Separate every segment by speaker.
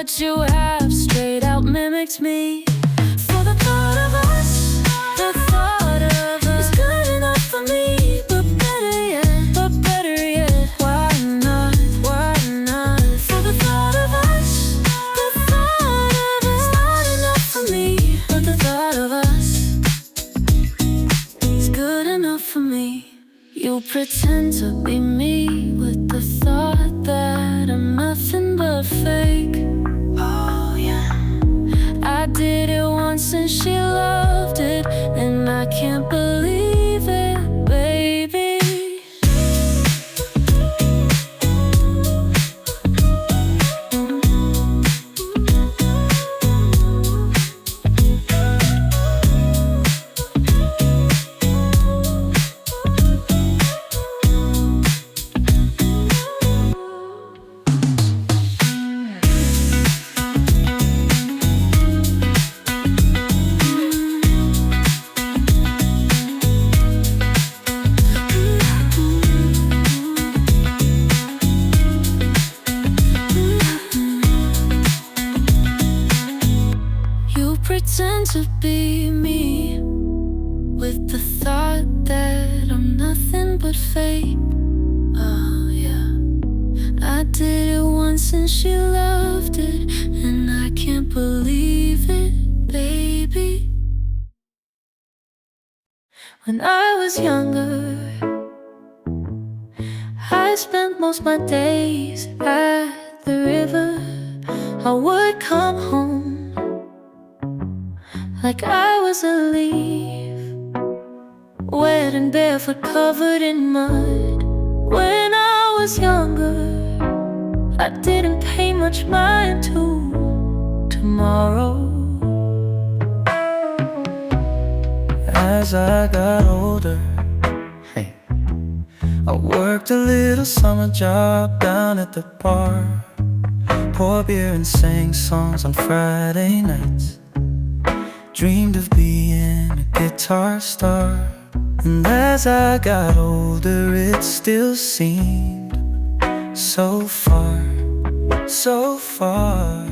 Speaker 1: what you have straight out mimics me. For the thought of us, the thought of us is good enough for me. But better yet, why not, why not? For the thought of us, the thought of us is not enough for me. But the thought of us is good enough for me. You pretend to be me with the thought that I'm nothing but fake. Oh yeah, I did it once and she loved it, and I can't believe it, baby. Pretend to be me with the thought that I'm nothing but fake. Oh yeah, I did it once and she loved it, and I can't believe it, baby. When I was younger, I spent most my days at the river. I would come home like I was a leaf, wet and barefoot, covered in mud. When I was younger, I didn't pay much mind to tomorrow.
Speaker 2: As I got older, hey, I worked a little summer job down at the bar, poured beer and sang songs on Friday nights. Dreamed of being a guitar star. And as I got older, it still seemed so far, so far.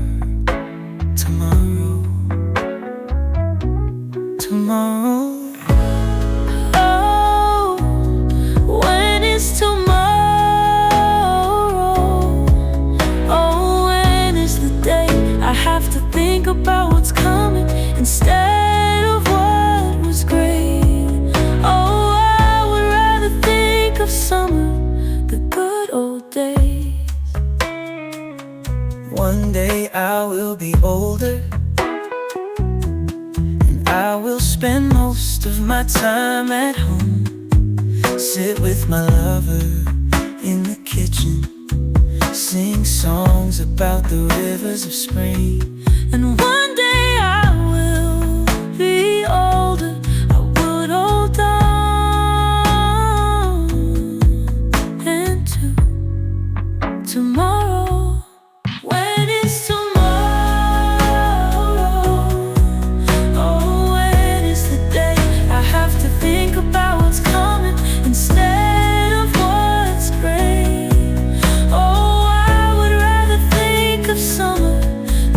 Speaker 2: Tomorrow, tomorrow.
Speaker 1: Oh, when is tomorrow? Oh, when is the day? I have to think about what's coming instead of what was great. Oh, I would rather think of summer, the good old days.
Speaker 2: One day I will be older, and I will spend most of my time at home. Sit with my lover in the kitchen, sing songs about the rivers of spring.
Speaker 1: And one day I will be older, I would hold on into tomorrow. When is tomorrow? Oh, when is the day? I have to think about what's coming instead of what's great. Oh, I would rather think of summer,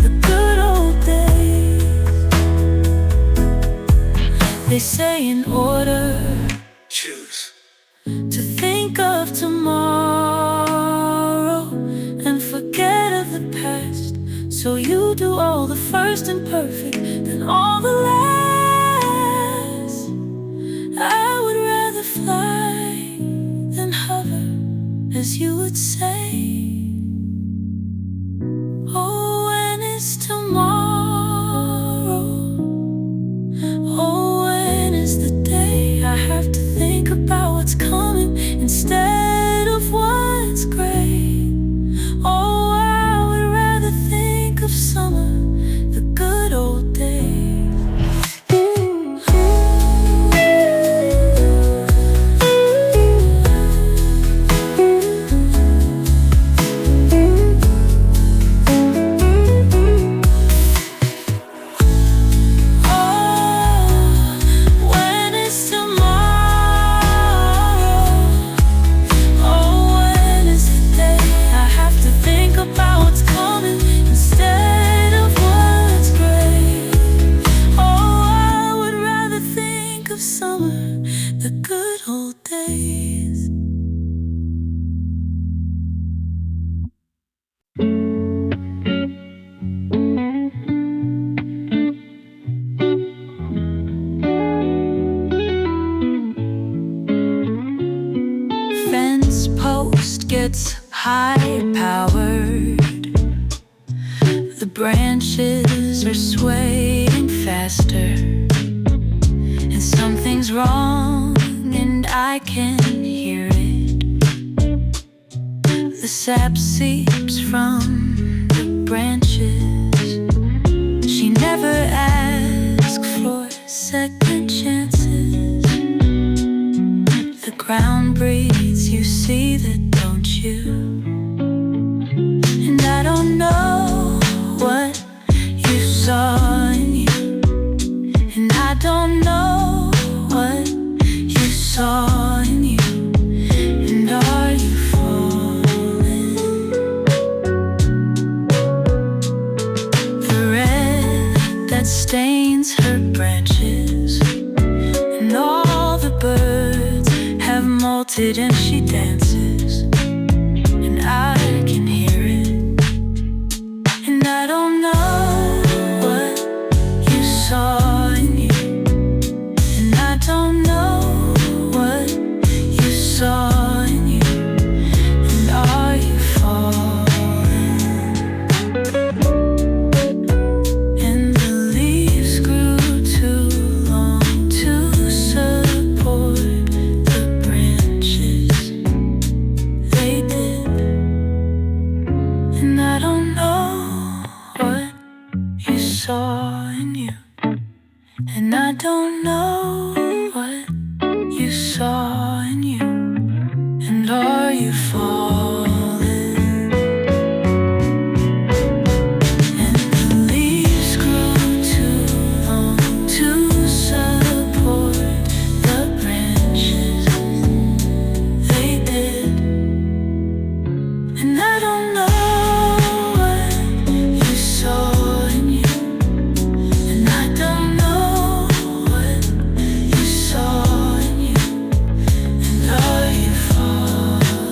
Speaker 1: the good old days. They say in order
Speaker 2: Choose
Speaker 1: to think of tomorrow and forget of the past, so you do all the first and perfect, then all the last. I would rather fly than hover, as you would say. Oh, when is tomorrow? Oh, when is the day? I have to think about what's coming instead of what's great. Oh, I would rather think of summer, the good old days. it's high-powered. The branches are swaying faster, and something's wrong, and I can hear it. The sap seeps from the branches. She never asks for second chances. The ground breathes, you see that, don't you? And I don't know what you saw in you, and I don't know what you saw in you. And are you falling? The red that stains her branches, and all the birds have molted, and she dances, and I can hear it. And I don't know what you saw in you, and I don't know what you saw in you. And are you falling? And the leaves grew too long to support the branches. They did. And I don't know what you saw in you, and I don't know what you saw in you. And are you falling? And the leaves grew too long to support the branches. They did. And I don't know what you saw in you, and I don't know what you saw in you. And are you falling?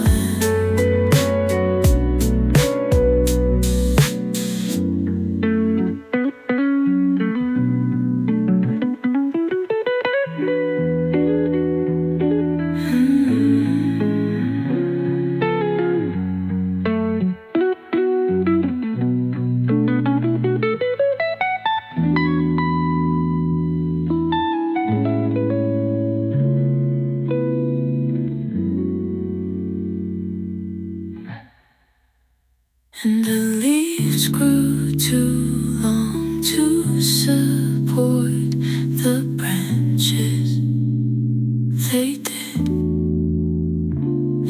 Speaker 1: And the leaves grew too long to support the branches. They did.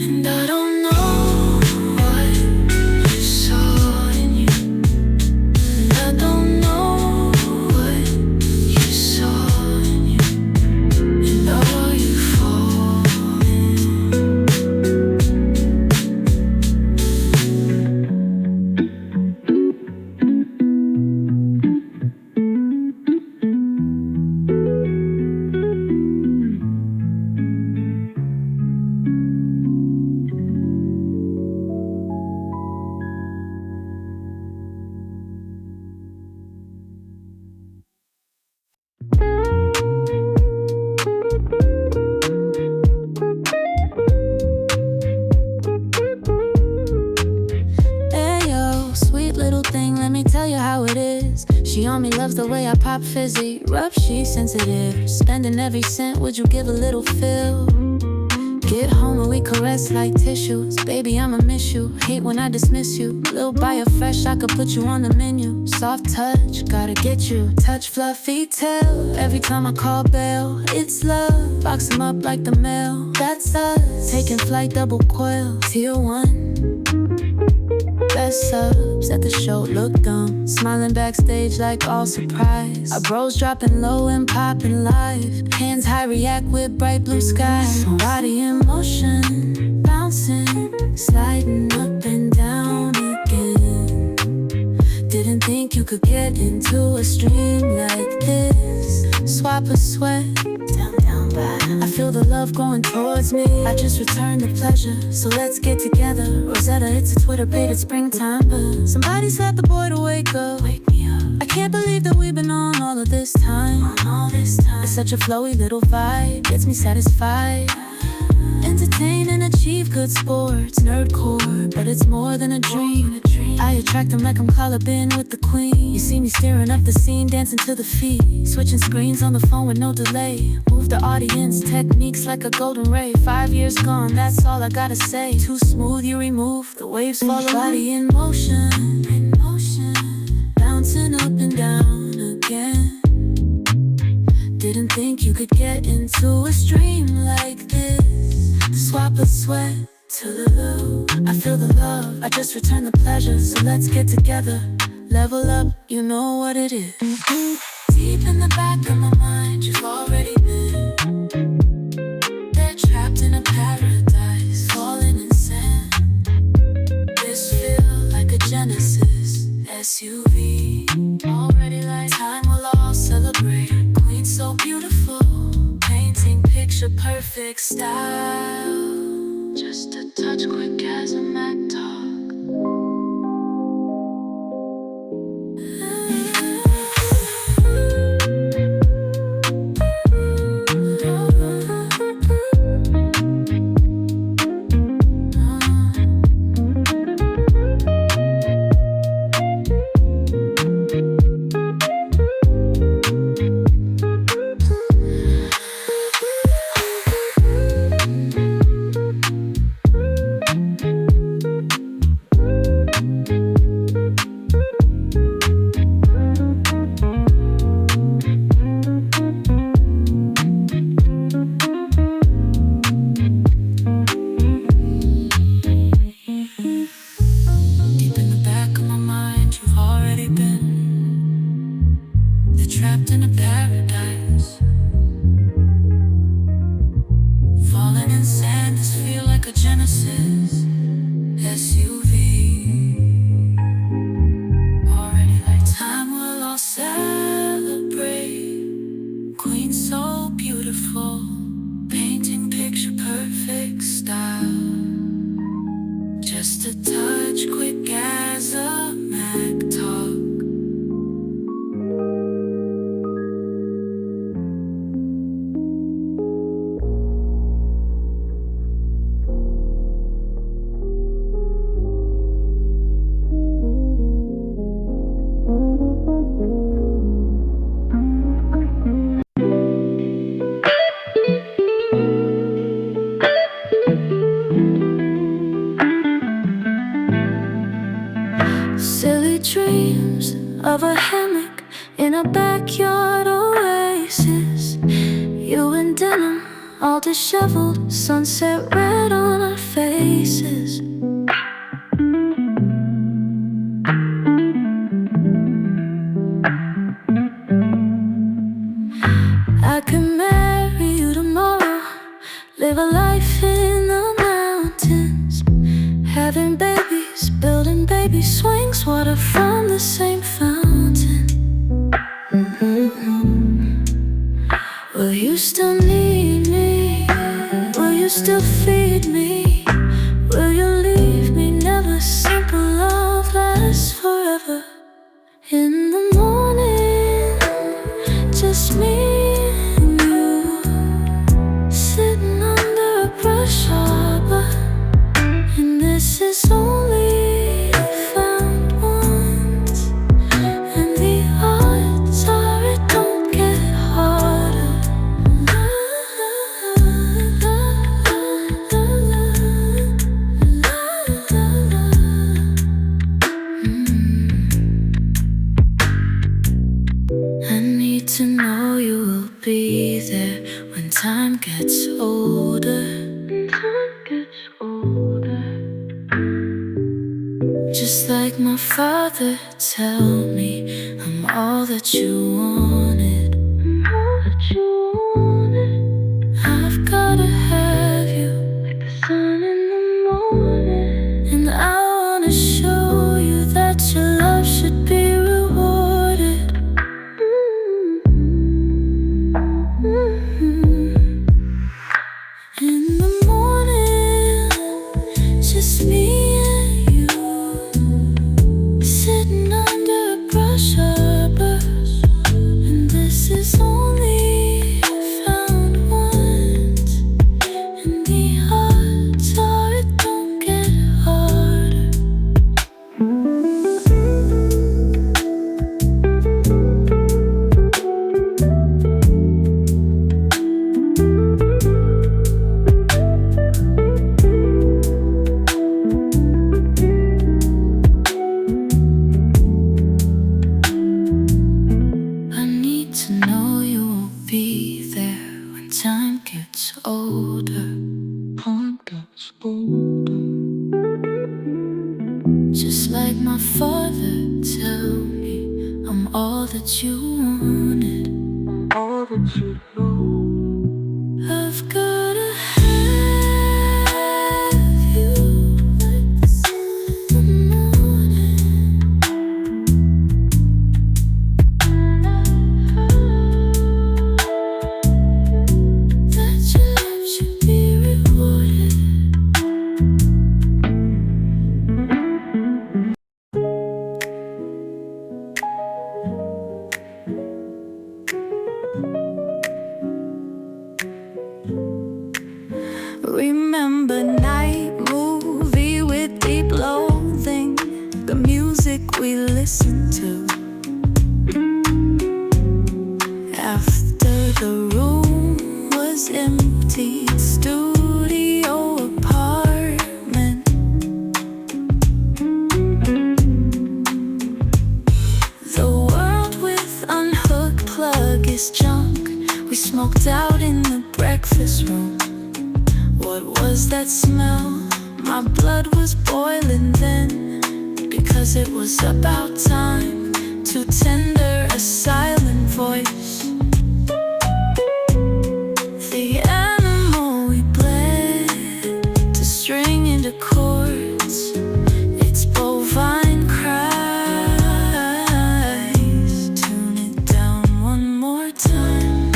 Speaker 1: And I don't know what you saw in you, and I don't know what you saw in you. And are you falling? Ayo, sweet little thing, let me tell you how it is. She on me, loves the way I pop fizzy. Rough, she's sensitive. Spending every cent, would you give a little feel? Get home and we caress like tissues. Baby, I'ma miss you. Hate when I dismiss you. Little buyer fresh, I could put you on the menu. Soft touch, gotta get you. Touch fluffy tail. Every time I call bail, it's love. Box 'em up like the mail. That's us. Taking flight, double coil. Tier 1. Best subs at the show look dumb. Smiling backstage like all surprised. Our bros dropping low and popping live. Hands high, react with bright blue skies. Body in motion, bouncing, sliding up and down again. Didn't think you could get into a stream like this. Swap a sweat, down, back. I feel the love growing towards me. I just returned the pleasure, so let's get together. Rosetta, it's a Twitter baited springtime, but somebody slap the boy to wake up. Wake me up. I can't believe that we've been on all of this time. It's such a flowy little vibe, gets me satisfied. Entertain and achieve good sports, nerdcore, but it's more than a dream. I attract them like I'm collarbin with the queen. You see me staring up the scene, dancing to the feet, switching screens on the phone with no delay. Move the audience, techniques like a golden ray. 5 years gone, that's all I gotta say. Too smooth, you remove the waves, follow body in motion, bouncing up and down again. Didn't think you could get into a stream like this. Swap a sweat to the loo. I feel the love, I just return the pleasure. So let's get together, level up, you know what it is. Deep in the back of my mind, you've already been. They're trapped in a paradise, falling in sand. This feels like a Genesis SUV. Already like time we'll all celebrate. Queen so beautiful, painting picture perfect style. Just a touch quick as a Mac talk. Trapped in a paradise, falling in sand. This feel like a Genesis SUV. Already like time we'll all celebrate. Queen so beautiful, painting picture perfect style. Just a touch quick as a Mac talk. Silly dreams of a hammock in a backyard oasis. You in denim, all disheveled, sunset red on our faces. I could marry you tomorrow, live a life in the mountains, having babies, building baby swings, water from the same fountain. Will you still need me? Will you still feed me? Will you leave me? Never. Simple love lasts forever. In the morning, just me and you, sitting under a brush arbor. And this is only found once, and the odds are it don't get harder. I need to know you will be there when time gets older. Just like my father, tell me I'm all that you wanted. I've gotta have you like the sun in the morning. And I wanna show you that your love should be rewarded. In the morning, just me and you, sitting under a brush arbor. And this is only found once, and the that you wanted, all that you know. I've gotta have you like the sun in the morning. That your love should be rewarded. Remember night movie with deep loathing, the music we listened to after the room was empty, studio apartment. The world with unhooked plug is junk. We smoked out in the breakfast room. What was that smell? My blood was boiling then, because it was about time to tender a silent voice. The animal we bled to string into chords, its bovine cries. Tune it down one more time.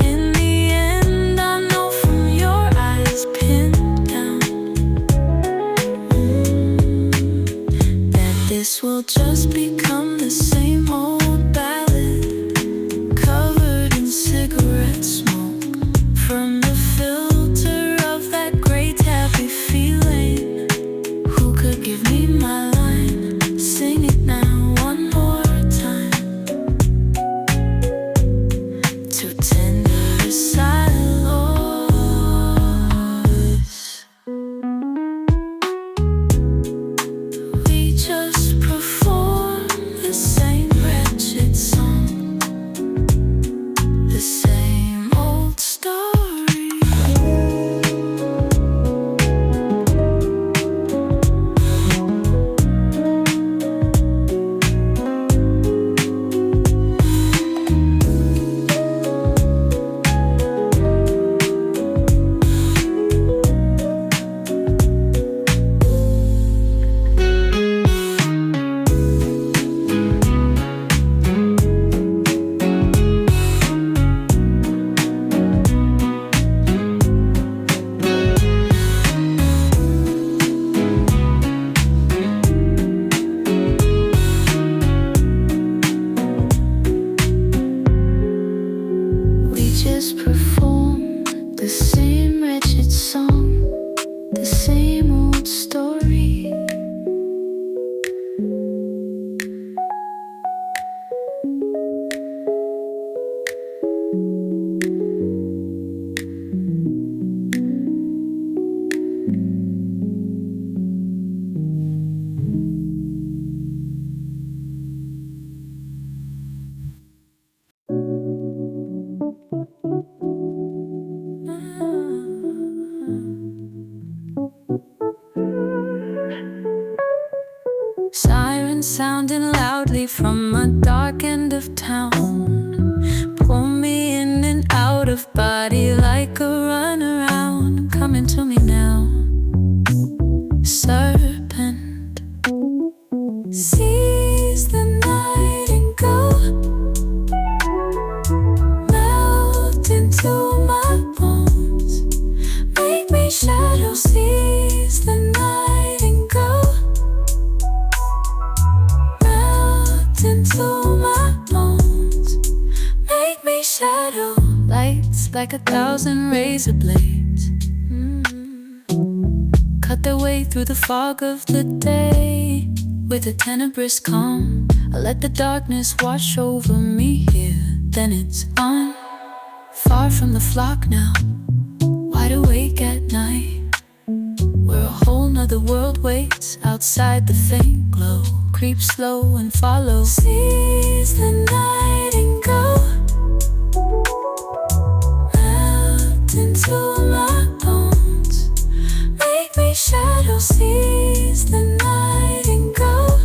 Speaker 1: In the end, I know from your eyes pinned down that this will just become the same old ballad, covered in cigarette smoke from the filter of that great happy feeling. Who could give me my line? Sing it now one more time. To tender a silent voice. We just perform the same wretched song, the same old story. We just perform the same wretched song, the same old story. Sirens sounding loudly from a dark end of town, pull me in and out of body like a runaround. Coming to me now, serpent, seize the night and go, melt into my bones, make me shadow. Seize the night and go, melt into my bones, make me shadow. Lights like 1,000 razor blades, cut their way through the fog of the day. With a tenebrous calm, I let the darkness wash over me here. Then it's on, far from the flock now, wide awake at night, where a whole nother world waits outside the faint glow. Creep slow and follow. Seize the night and go, melt into my bones, make me shadow. Seize the night and go,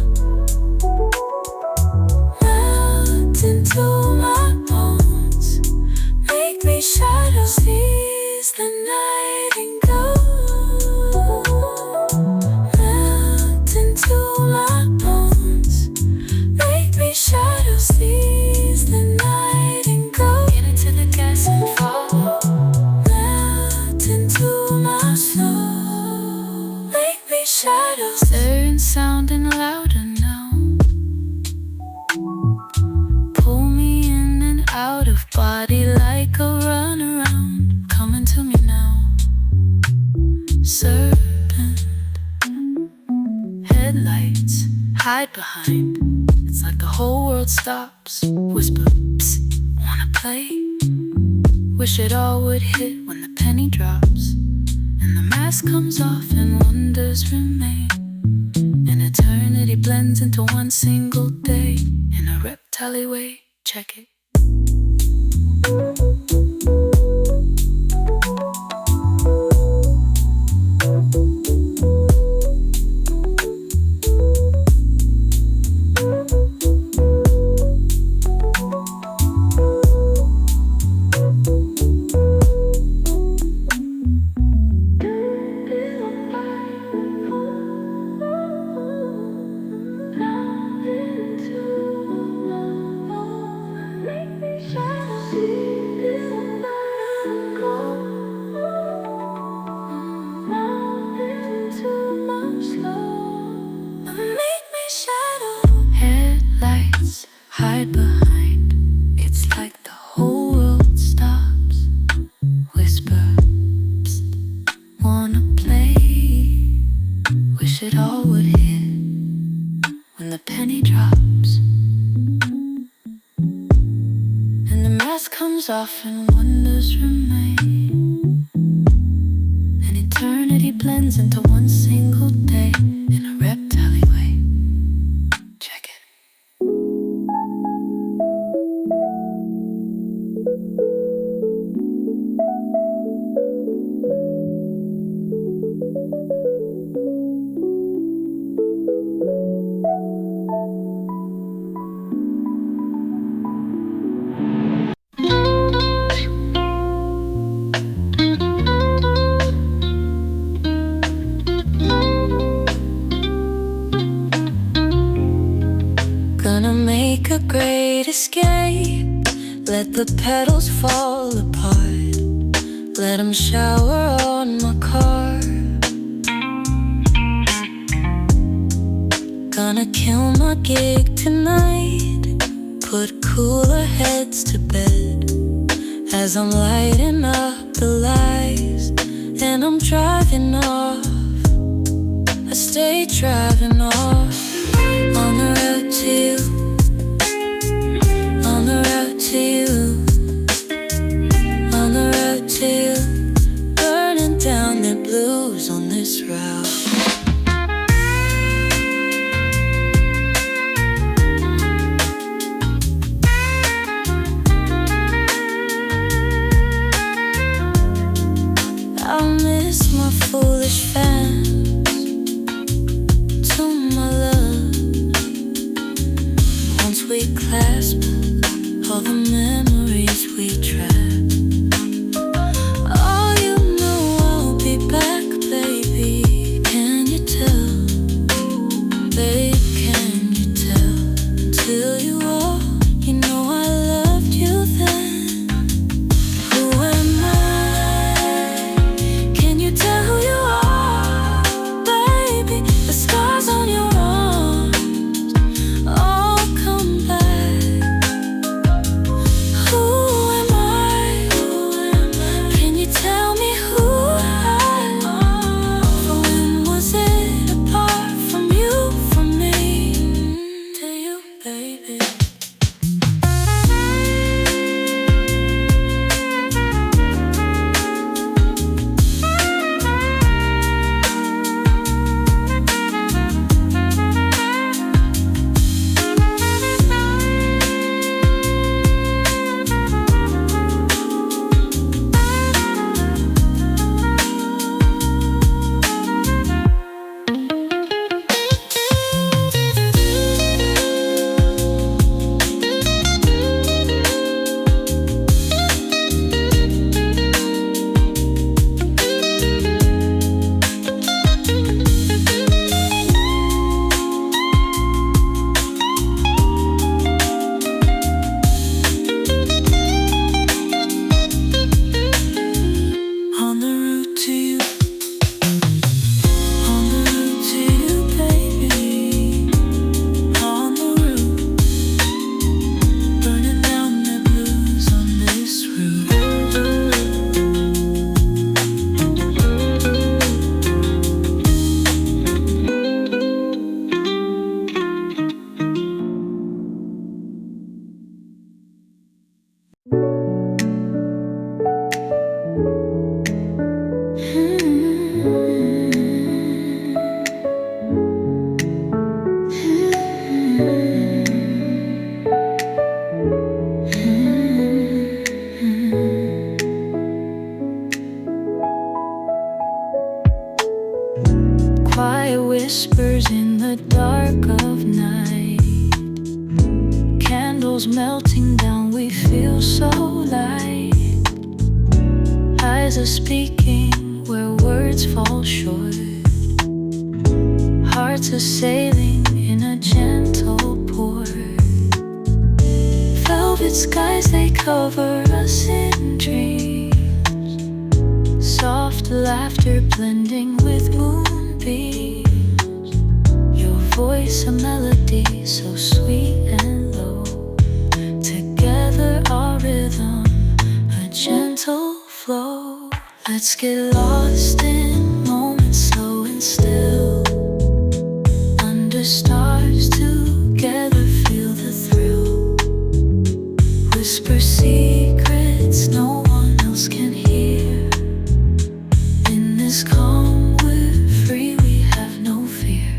Speaker 1: melt behind. It's like the whole world stops. Whisper, psst, wanna play? Wish it all would hit when the penny drops, and the mask comes off and wonders remain. And eternity blends into one single day. In a reptile way, check it. Hide behind. It's like the whole world stops. Whisper, psst, wanna play? Wish it all would hit when the penny drops, and the mask comes off and wonders remain. And eternity blends into one single day in a reptile way. Check it. Gonna make a great escape. Let the petals fall apart. Let them shower on my car. Gonna kill my gig tonight. Put cooler heads to bed as I'm lighting up the lights. And I'm driving off. I stay driving off. On the road to you, on the road to you, on the road to you, burning down the blues on this route. I miss my foolish fans. To my love, once we clasp all the memories we trapped. Oh, you know I'll be back, baby. Can you tell? Babe, can you tell? Till you all, you know I loved you then. Who am I? Can you tell who you are, baby? The scars on your arms all come back. walls melting down, we feel so light. Eyes are speaking where words fall short. Hearts are sailing in a gentle port. Velvet skies, they cover us in dreams. Soft laughter blending with moonbeams. Your voice a melody so sweet and low. Together our rhythm, a gentle flow. Let's get lost in moments slow and still. Under stars together feel the thrill. Whisper secrets no one else can hear. In this calm we're free, we have no fear.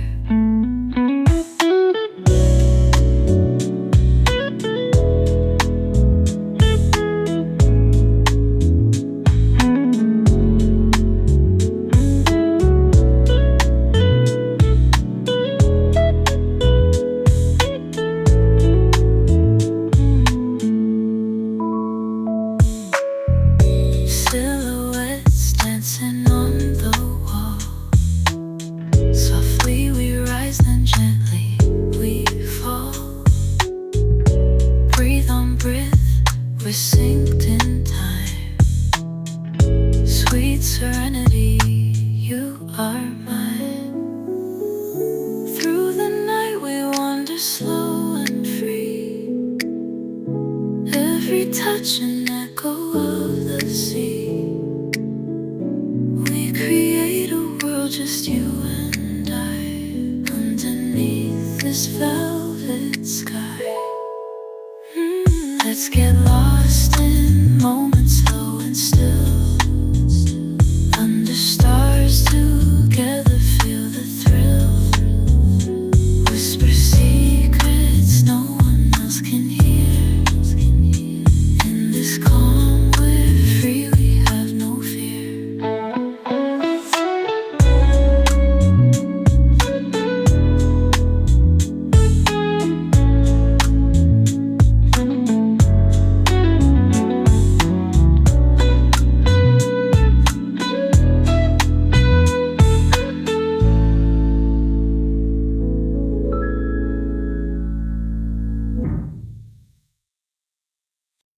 Speaker 1: Silhouettes dancing on the wall. Softly we rise, then gently we fall. Breathe on breath, we're synced in time. Sweet serenity, you are mine. Through the night we wander slow and free. Every touch an echo of the sea. We create a world, just you and I, underneath this velvet sky. Let's get lost in moments slow and still. Under stars together feel the thrill. Whisper secrets no one else can hear. In this calm we're free, we have no fear.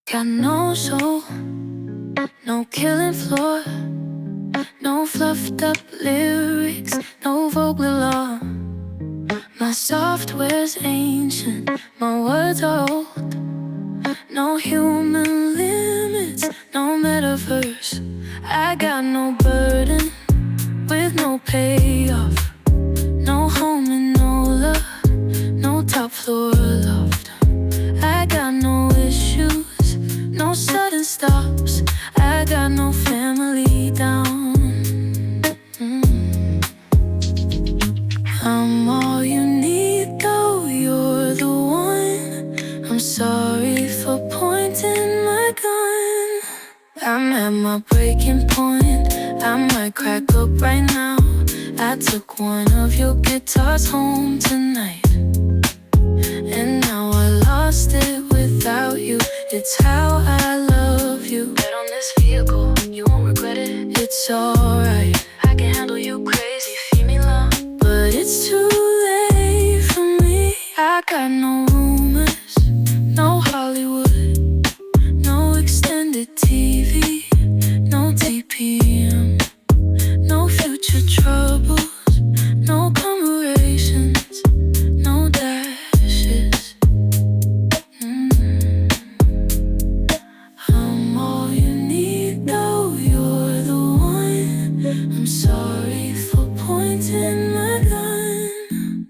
Speaker 1: Got no soul, no killing floor, no fluffed up lyrics, no vocal alarm. My software's ancient, my words are old. No human limits, no metaverse. I got no burden with no payoff. No home and no love, no top floor loft. I got no issues, no sudden stops. I got no family down. I'm all you need, though you're the one. I'm sorry for pointing my gun. I'm at my breaking point, I might crack up right now. I took one of your guitars home tonight, and now I lost it without you. It's how I love you. Bet on this vehicle, you won't regret it. It's alright, I can handle you crazy, feed me love. But it's too late for me. I got no rumors, no Hollywood, no extended TV, no TPM, no future troubles, no commemorations, no dashes. I'm all you need, though you're the one. I'm sorry for pointing my gun.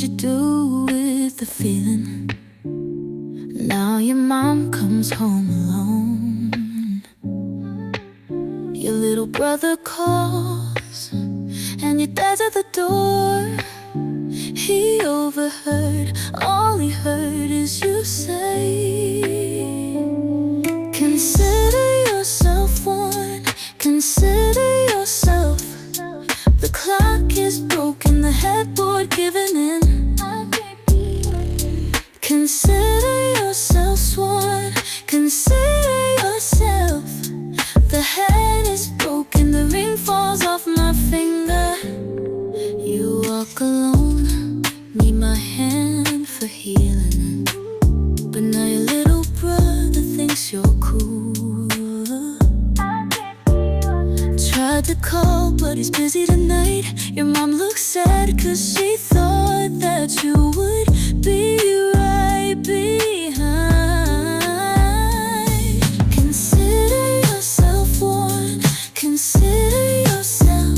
Speaker 1: you do with the feeling? Now your mom comes home alone. Your little brother calls, and your dad's at the door. He overheard, all he heard is you say, consider yourself one, consider yourself. The clock is broken, the headboard giving in. Consider yourself one, consider yourself. The head is broken, the ring falls off my finger. You walk alone, need my hand for healing. But now your little brother thinks you're cool. Tried to call, but he's busy tonight. Your mom looks sad, cause she thought that you would be right behind. Consider yourself one, consider yourself.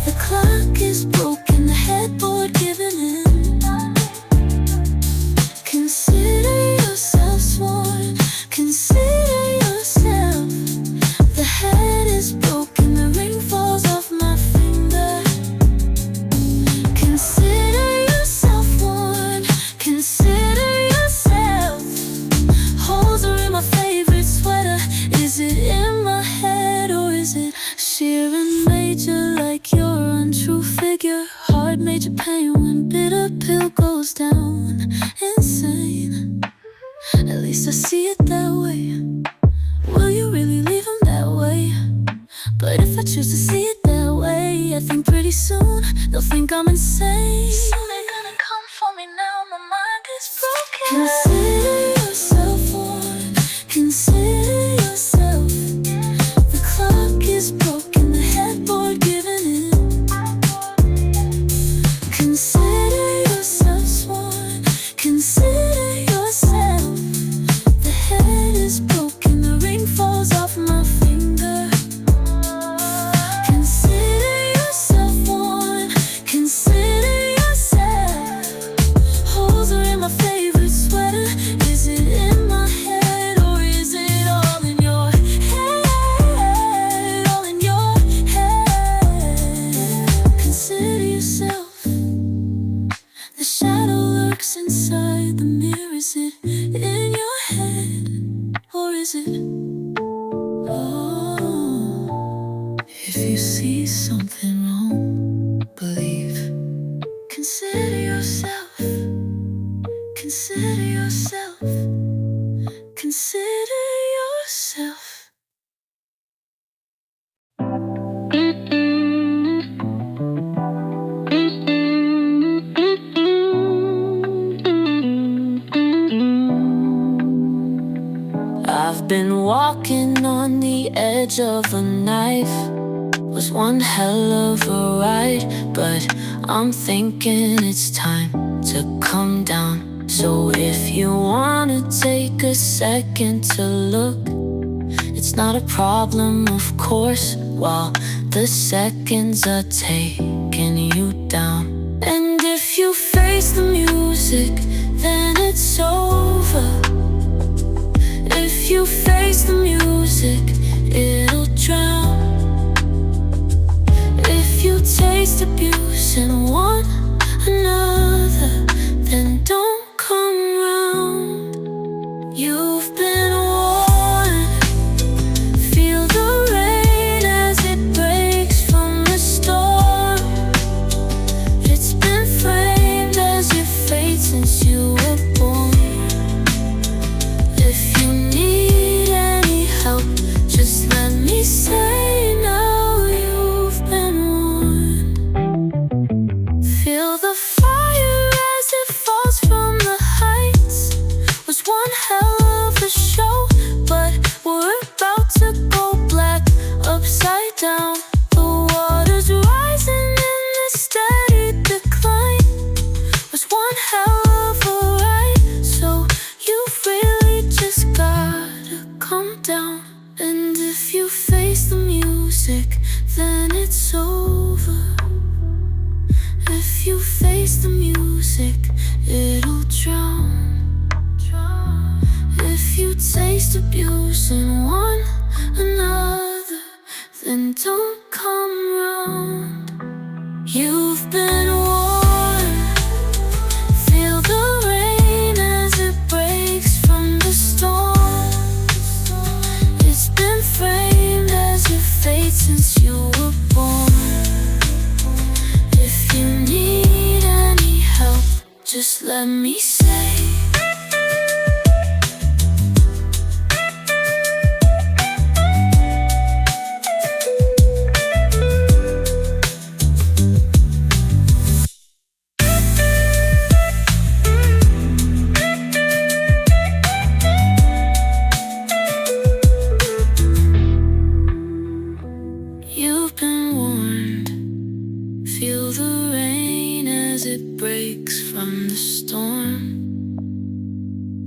Speaker 1: The clock is broken, the headboard giving in. Consider yourself one, consider yourself. The head is broken, the ring falls off my finger. Consider yourself one, consider yourself. Holes are in my favorite sweater. Is it in my head or is it sheer and major? Like your untrue figure. Hard major pain when bitter pill goes down insane. At least I see it that way. Will you really leave him that way? But if I choose to see it that way, I think pretty soon they'll think I'm insane. Soon they're gonna come for me now, my mind is broken. Consider yourself one, consider yourself. The clock is broken, the headboard giving in. Consider yourself one, consider yourself. The head is broken, the ring falls off my finger. Consider yourself one, consider yourself. Holes are in my favorite sweater. Is it in my head or is it all in your head? All in your head. Consider yourself. The shadow lurks inside the mirror. Is it in your head or is it? Oh, if you see something wrong, believe. Consider yourself. Consider yourself. Consider yourself. I've been walking on the edge of a knife. Was one hell of a ride, but I'm thinking it's time to come down. So if you wanna take a second to look, it's not a problem, of course, while the seconds are taking you down. And if you face the music, then it's over. If you face the music, it'll drown. If you taste abuse and want another, then don't come round. You've been warned. Feel the rain as it breaks from the storm. It's been framed as your fate since you were born. If you need any help, just let me say now you've been warned. chasing one another, then don't come round. You've been warned, feel the rain as it breaks from the storm. It's been framed as your fate since you were born. If you need any help, just let me say, you've been warned. Feel the rain as it breaks from the storm.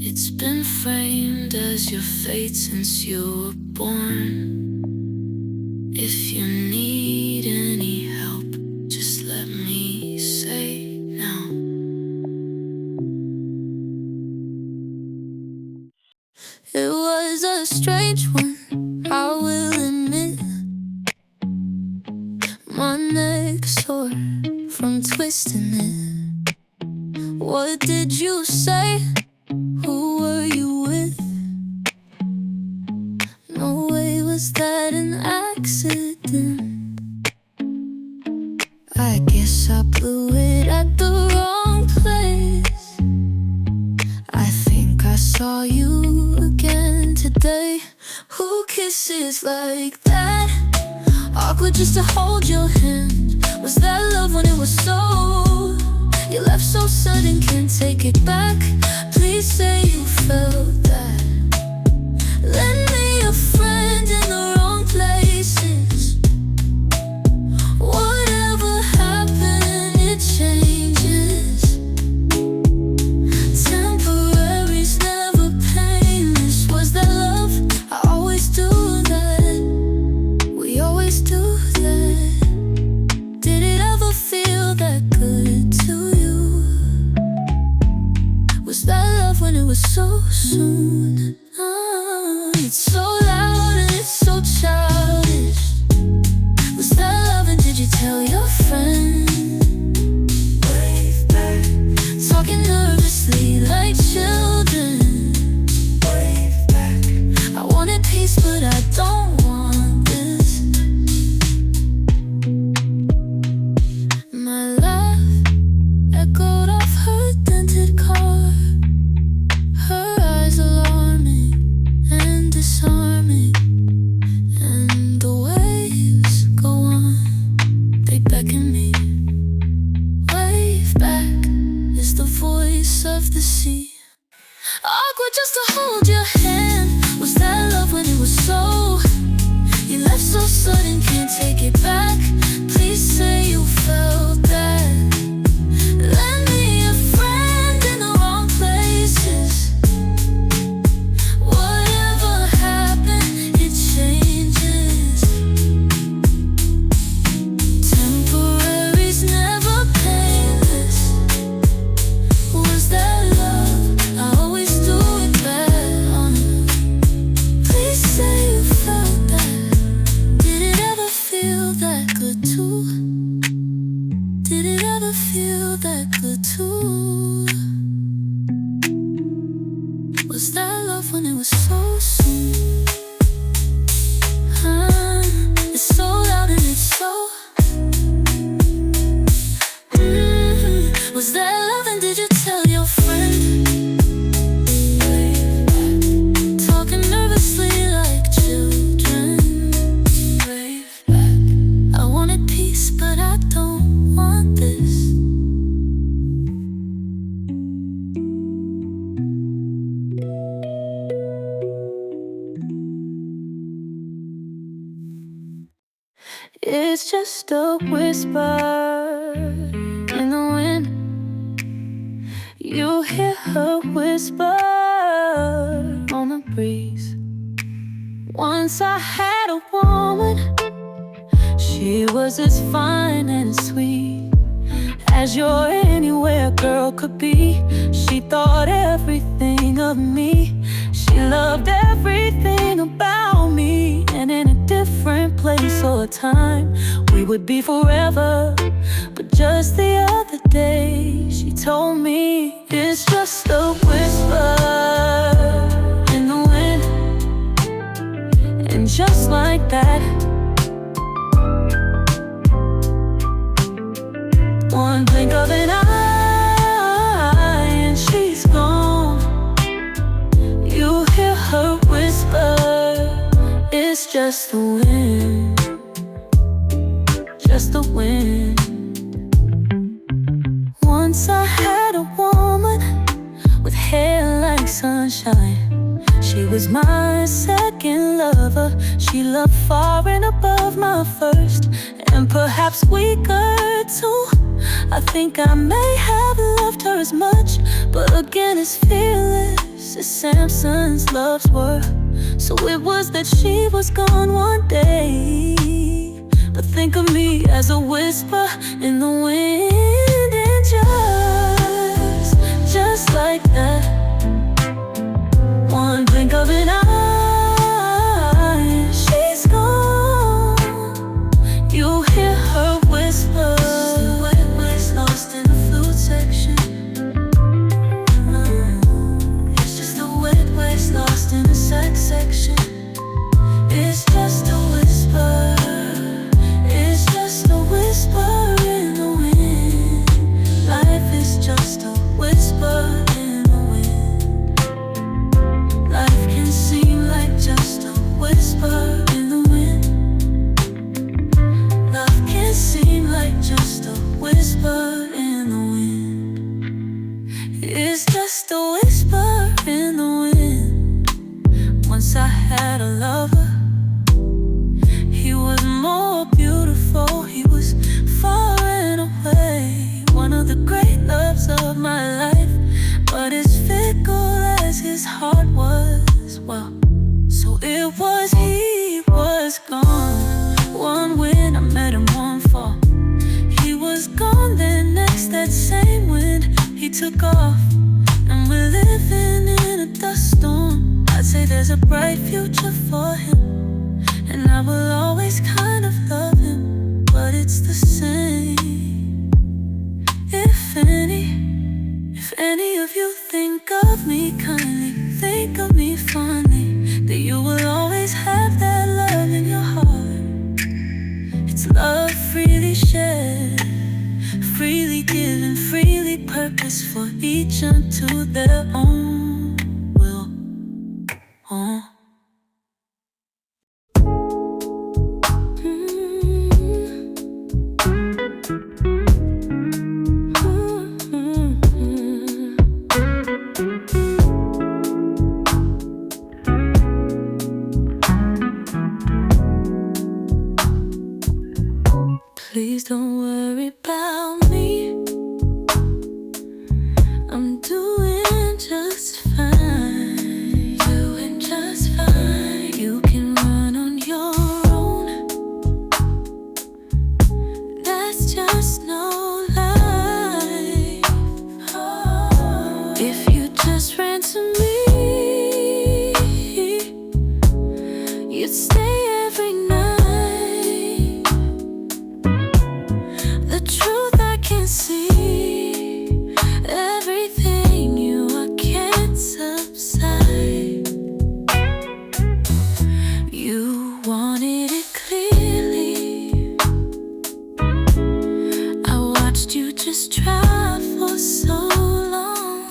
Speaker 1: It's been framed as your fate since you were born. If you need any help, just let me say now. It was a strange one, I will admit. My neck sore from twisting it. What did you say? Who were you with? No way was that an accident. I guess I blew it at the wrong place. I think I saw you again today. Who kisses like that? Awkward just to hold your hand. Was that love when it was so? You left so sudden, can't take it back. Please say you felt that. Lend me a friend in the wrong places. Whatever happened, it changes. Temporary's never painless. Was that love? I always do that. We always do that. Did it ever feel that good to you? Was that love when it was so soon? It's so loud and it's so childish. Was that love and did you tell your friend? Wave back. Talking nervously like children. Wave back. I wanted peace but I don't want this. My laugh echoed off her dented car. Her eyes alarming and disarming. And the waves go on, they beckon me. Wave back is the voice of the sea. Awkward just to hold your hand. Was that love when it was so? You left so sudden, can't take it back. Please say you felt that. Lend me a friend in the wrong places. Whatever happened, it changes. Temporary's never painless. Was that love? I always do it bad. Please say you felt that. Did it ever feel that good too? Did it ever feel that good too? Was that love when it was so soon? It's so loud and it's so. Was that love and did you tell your friend? Talking nervously like children. Wave back. I wanted peace but I don't want this. It's just a whisper in the wind. You hear her whisper on the breeze. Once I had a woman, she was as fine and sweet as your anywhere girl could be. She thought everything of me. She loved everything about saw a time we would be forever. But just the other day she told me it's just a whisper in the wind. And just like that, one blink of an eye and she's gone. You hear her whisper, it's just the wind, just the wind. Once I had a woman with hair like sunshine. She was my second lover. She loved far and above my first, and perhaps weaker too. I think I may have loved her as much, but again as fearless as Samson's loves were. So it was that she was gone one day. But think of me as a whisper in the wind, and just like that, one blink of an eye, she's gone. You hear her whisper, the wet waves lost in the Fluke section. It's just the wet waves lost in the sex section. It's just a whisper. It's just a whisper in the wind. Life is just a whisper in the wind. Life can seem like just a whisper in the wind. Love can seem like just a whisper in the wind. It's just a whisper in the wind. Once I had a lover. He was more beautiful, he was far and away, one of the great loves of my life. But as fickle as his heart was, well, so it was, he was gone. One wind, I met him one fall. He was gone, then next that same wind, he took off. And we're living in a dust storm. I'd say there's a bright future for him, and I will always kind of love him, but it's the same. If any of you think of me kindly, think of me fondly, that you will always have that love in your heart. It's love freely shared, freely given, freely purposed for each unto their own will. Please don't worry about me. I'm doing just fine. Doing just fine. You can run on your own. That's just no life. If you just ran to me, you'd stay every night. The truth I can see, everything you are can't subside. You wanted it clearly. I watched you just try for so long.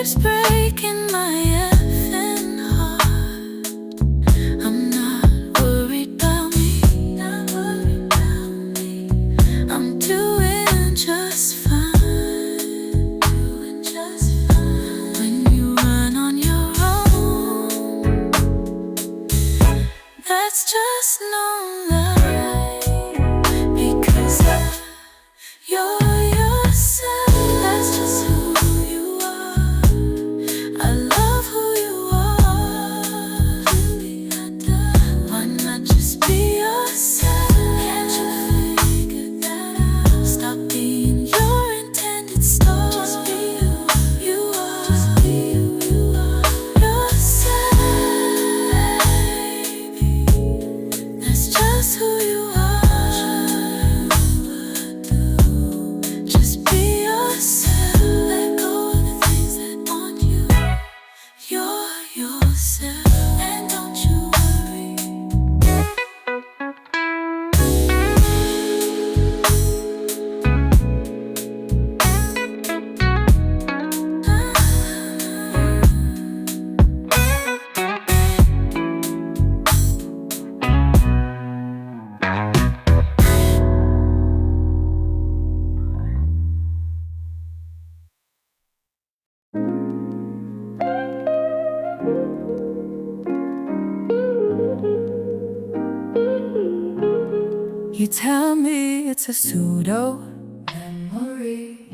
Speaker 1: keeps breaking my effing heart. I'm not worried about me, not worried about me. I'm doing just fine, doing just fine. When you run on your own, that's just no lie, because you're yourself. That's just who you are. I love who you are. Why not just be yourself? Can't you figure that out? Stop being your intended star. Just be who you are. Just be who you are. Yourself, baby. That's just who you are. Just be yourself. Let go of the things that want you. You're yourself, and don't you worry. You tell me it's a pseudo memory,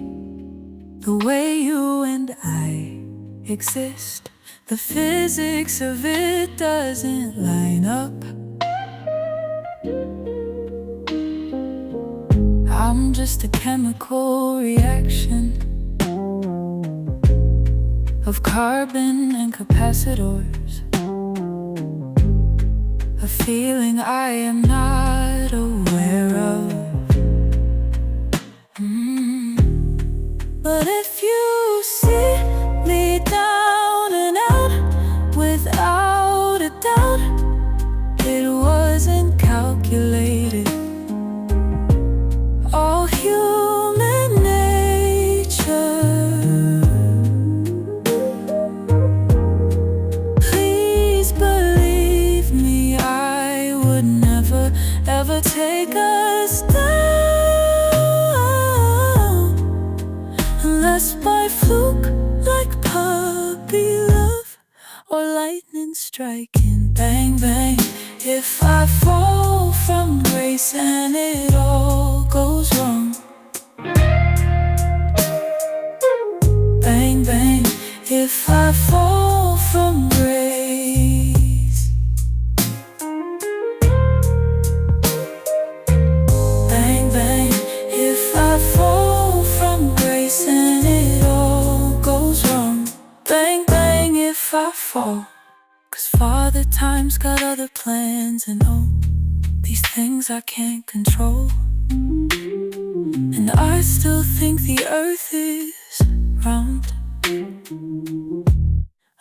Speaker 1: the way you and I exist. The physics of it doesn't line up. I'm just a chemical reaction of carbon and capacitors, a feeling I am not aware of. But if you see me down and out, without a doubt, it wasn't calculated. All human nature. Please believe me, I would never ever take us down, unless by fluke, like puppy love or lightning striking. Bang bang, if I fall from grace and it all goes wrong. Bang bang, if I fall from grace. Bang bang, if I fall from grace and it all goes wrong. Bang bang, if I fall, 'cause Father Time's got other plans, and oh, these things I can't control. And I still think the earth is round.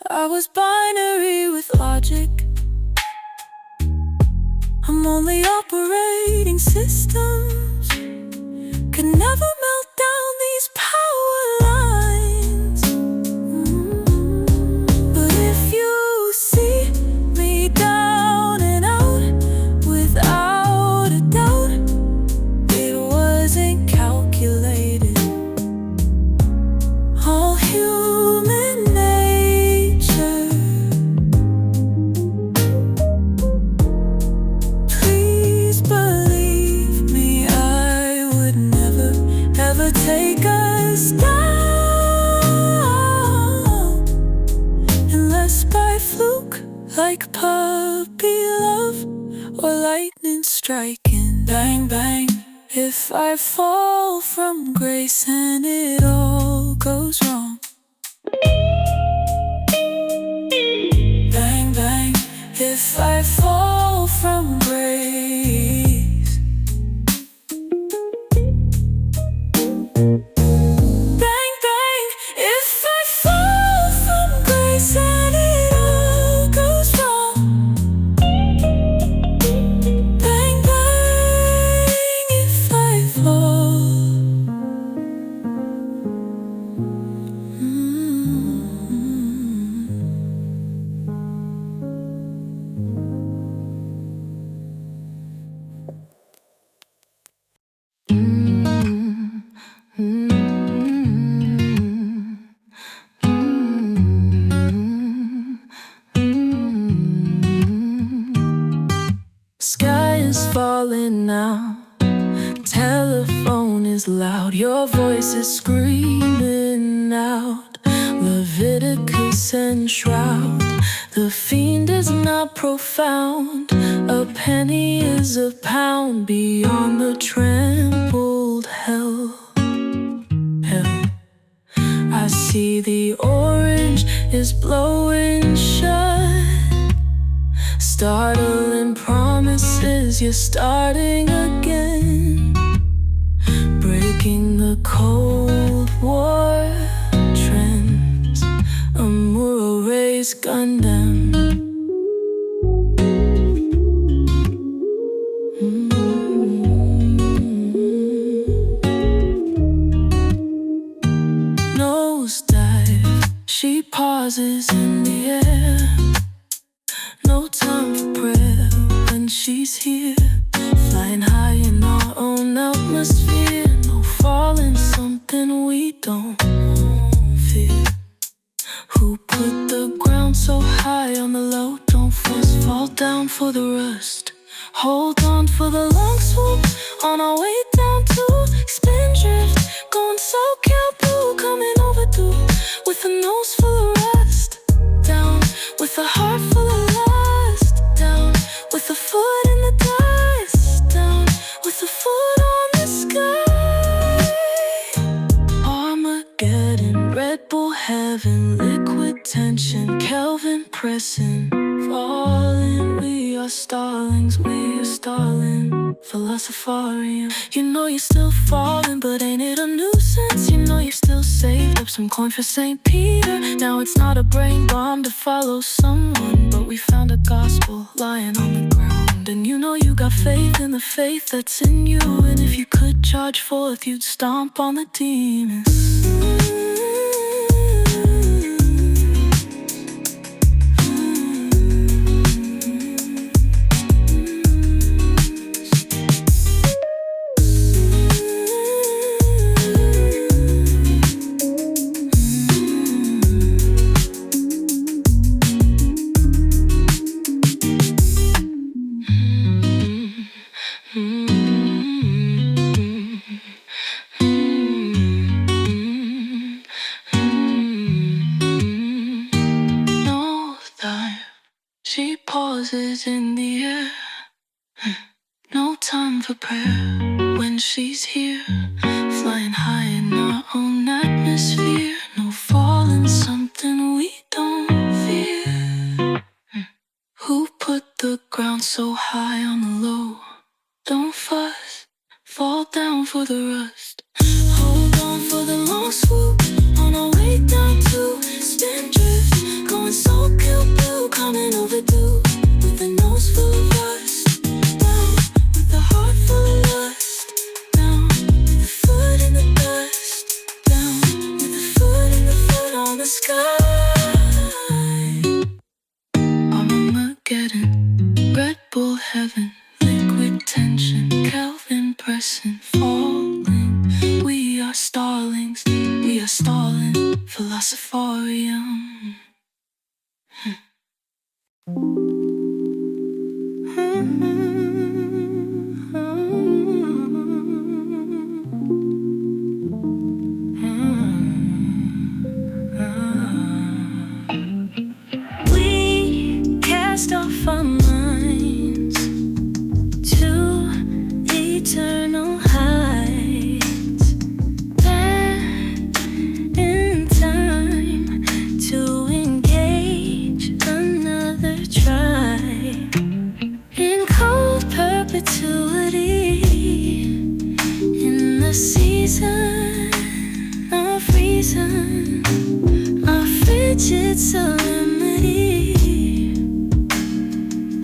Speaker 1: I was binary with logic. I'm only operating systems. Could never melt down these power lines. But if you see me down and out, without a doubt, it wasn't calculated. All human nature. Please believe me, I would never ever take us down, unless by fluke, like puppy love or lightning striking. Bang bang, if I fall from grace and it all goes wrong. Bang bang, if I fall from grace. Bang bang, if I fall from grace and it all goes wrong. Bang bang, if I fall. is screaming out, Leviticus and shroud. The fiend is not profound, a penny is a pound beyond the trampled hell. I see the orange is blowing shut, startling promises, you're starting again, breaking the Cold War trends, a mural raised Gundam. Nosedive, she pauses in the air, no time for prayer when she's here, flying high in our own atmosphere, no falling, something we don't fear. Who put the ground so high on the low? Don't force, fall down for the rust. Hold on for the long swoop, on our way down to spindrift, going SoCal blue, coming overdue, with a nose full of rust, down with a heart full of lust, down with a foot in the dust, down with a foot on the sky. Armageddon, Red Bull heaven, liquid tension, Kelvin pressing, falling. We are starlings, we are starling, philosopharium. You know you're still falling, but ain't it a nuisance? You know you've still saved up some coin for St. Peter. Now it's not a brain bomb to follow someone, but we found a gospel lying on the ground. And you know you got faith in the faith that's in you, and if you could charge forth, you'd stomp on the demons. She pauses in the air, no time for prayer when she's here, flying high in our own atmosphere, no falling, something we don't fear. Who put the ground so high on the low? Don't fuss, fall down for the rust. Hold on for the long swoop, on our way down to spindrift, going SoCal blue, coming overdue, with a nose full of rust, down with a heart full of lust, down with a foot in the dust, down with a foot in the foot on the sky. Armageddon, Red Bull heaven, liquid tension, Kelvin pressing, falling. We are starlings, we are stalling, philosopharium. We cast off our minds to eternal heights, back in time to engage another try in cold perpetuity, in the season of reason, our frigid solemnity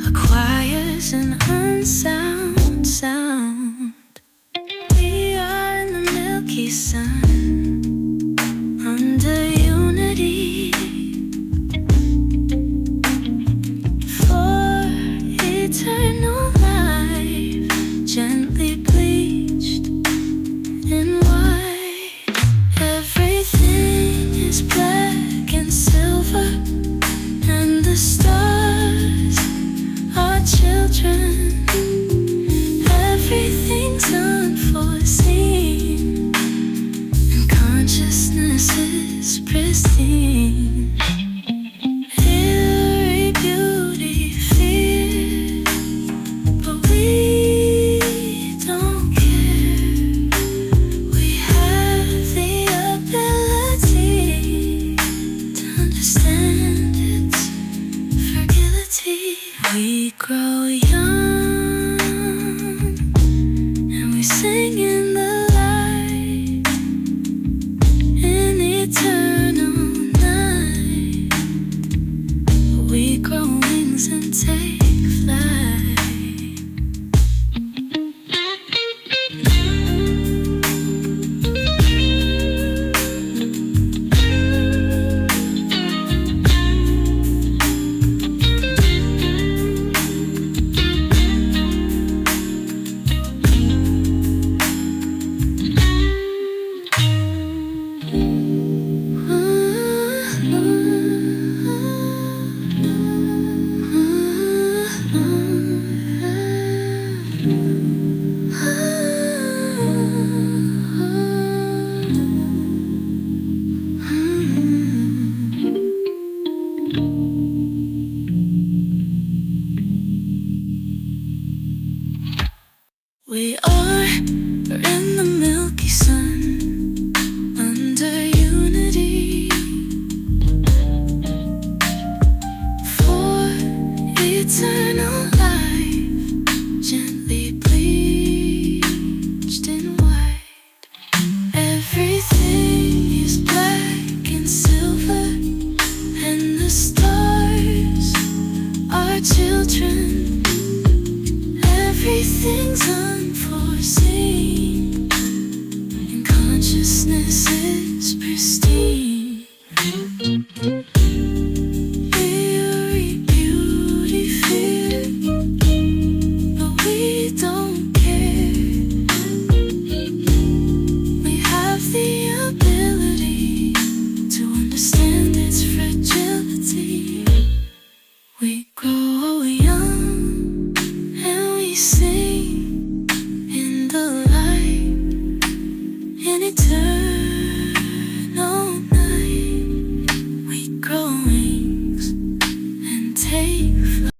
Speaker 1: acquires an unsound sound. We are in the Milky Sun, under unity, for eternal life, gently bleached in white. Everything is black and silver, and the stars are children. consciousness is pristine. Eerie beauty, fear, but we don't care. We have the ability to understand its fragility. We grow young and we sing in the light, in eternal night. We grow wings and take flight. We are in the milky sun, under unity, for eternal life, gently bleached in white. Everything is black and silver, and the stars are children. Everything's unforeseen, and consciousness is pristine. Eerie beauty, fear, but we don't care. We have the ability to understand its fragility. We grow young and we sing in the light, in eternal night. We grow wings and take flight.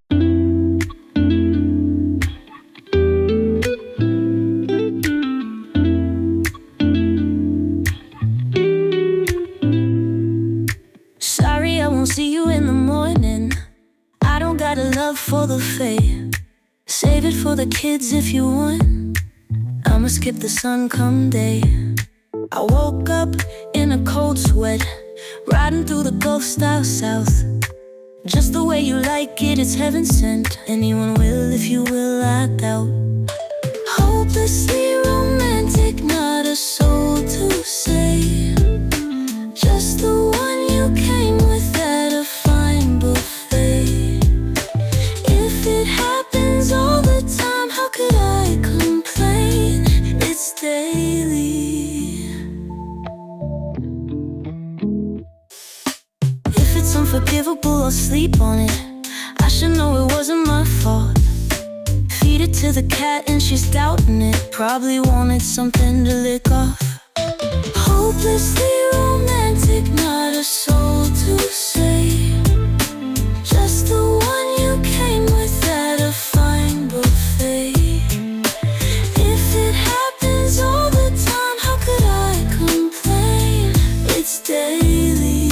Speaker 1: Sorry, I won't see you in the morning. I don't got a love for the fate. Save it for the kids if you want. I'ma skip the sun come day. I woke up in a cold sweat, riding through the Gulf style south. Just the way you like it, it's heaven sent. Anyone will if you will, I doubt. Hopelessly romantic, not a soul to say. Just the one you came with at a fine buffet. If it happens all the time, how could I complain? It's daily. If it's unforgivable, I'll sleep on it. I should know it wasn't my fault. Feed it to the cat and she's doubting it. Probably wanted something to lick off. Hopelessly romantic, not a soul to say. Just the one you came with at a fine buffet. If it happens all the time, how could I complain? It's daily.